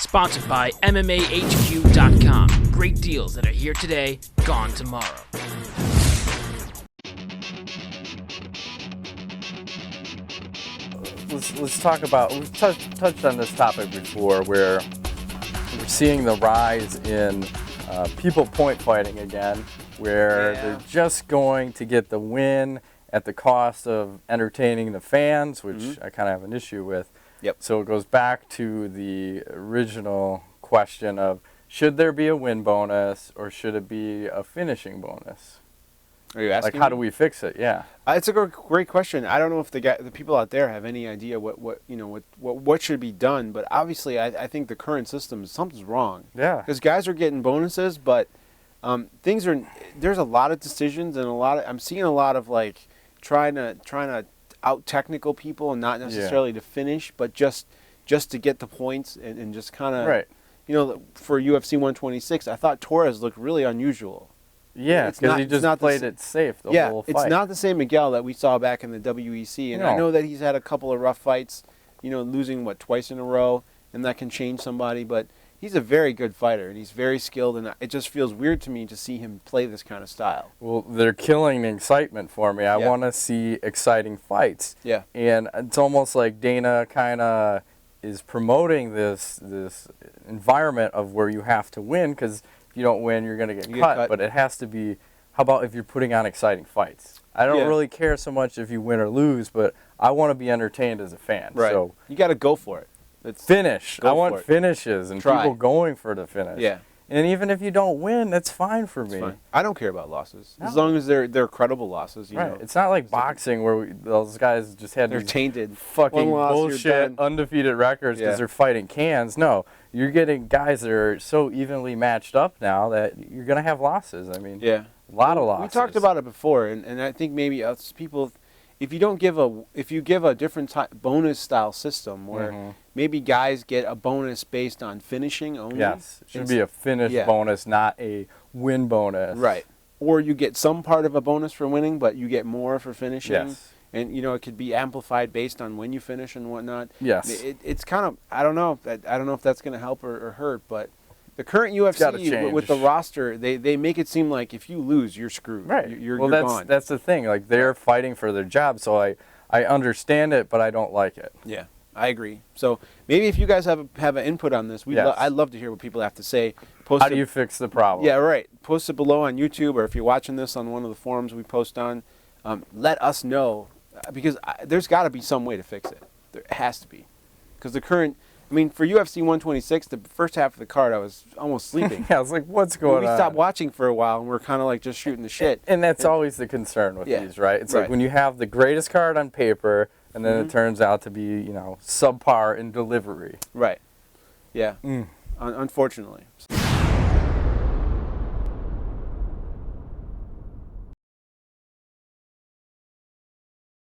Sponsored by MMAHQ.com. Great deals that are here today, gone tomorrow. Let's talk about, we've touched on this topic before, where we're seeing the rise in people point fighting again, where they're just going to get the win at the cost of entertaining the fans, which I kind of have an issue with. Yep. So it goes back to the original question of, should there be a win bonus or should it be a finishing bonus? Are you asking? Like, how do we fix it? Yeah. It's a great question. I don't know if the people out there have any idea what should be done, but obviously I think the current system, something's wrong. Yeah. Because guys are getting bonuses, but there's a lot of decisions and I'm seeing a lot of like trying to out technical people and not necessarily to finish, but just to get the points and just kind of Right. For UFC 126, I thought Torres looked really unusual. Yeah, because he just played it safe the whole fight. It's not the same Miguel that we saw back in the WEC, and I know that he's had a couple of rough fights, losing twice in a row, and that can change somebody, but he's a very good fighter, and he's very skilled, and it just feels weird to me to see him play this kind of style. Well, they're killing the excitement for me. I want to see exciting fights. Yeah. And it's almost like Dana kind of is promoting this environment of where you have to win, because if you don't win, you're going to get cut. But it has to be, how about if you're putting on exciting fights? I don't really care so much if you win or lose, but I want to be entertained as a fan. Right. So you got to go for it. Finish. I want finishes and people going for the finish. Yeah. And even if you don't win, that's fine for me. Fine. I don't care about losses. As long as they're credible losses. You know. It's not like boxing where those guys just had they're tainted. Fucking bullshit undefeated records because they're fighting cans. No, you're getting guys that are so evenly matched up now that you're going to have losses. I mean, a lot of losses. We talked about it before, and I think maybe us people, if you give a different bonus style system where maybe guys get a bonus based on finishing only. Yes, it should be a finish bonus, not a win bonus. Right. Or you get some part of a bonus for winning, but you get more for finishing. Yes. And it could be amplified based on when you finish and whatnot. Yes. It's kind of, I don't know if that's going to help or hurt, but the current UFC with the roster, they make it seem like if you lose, you're screwed. Right. You're gone. That's the thing. Like, they're fighting for their job, so I understand it, but I don't like it. Yeah, I agree. So maybe if you guys have an input on this, I'd love to hear what people have to say. How do you fix the problem? Yeah, right. Post it below on YouTube, or if you're watching this on one of the forums we post on, let us know, because there's got to be some way to fix it. There has to be. Because the current... I mean, for UFC 126, the first half of the card, I was almost sleeping. I was like, what's going on? We stopped watching for a while, and we're kind of like just shooting the shit. And that's always the concern with these, right? It's like when you have the greatest card on paper, and then it turns out to be, subpar in delivery. Right. Yeah. Unfortunately.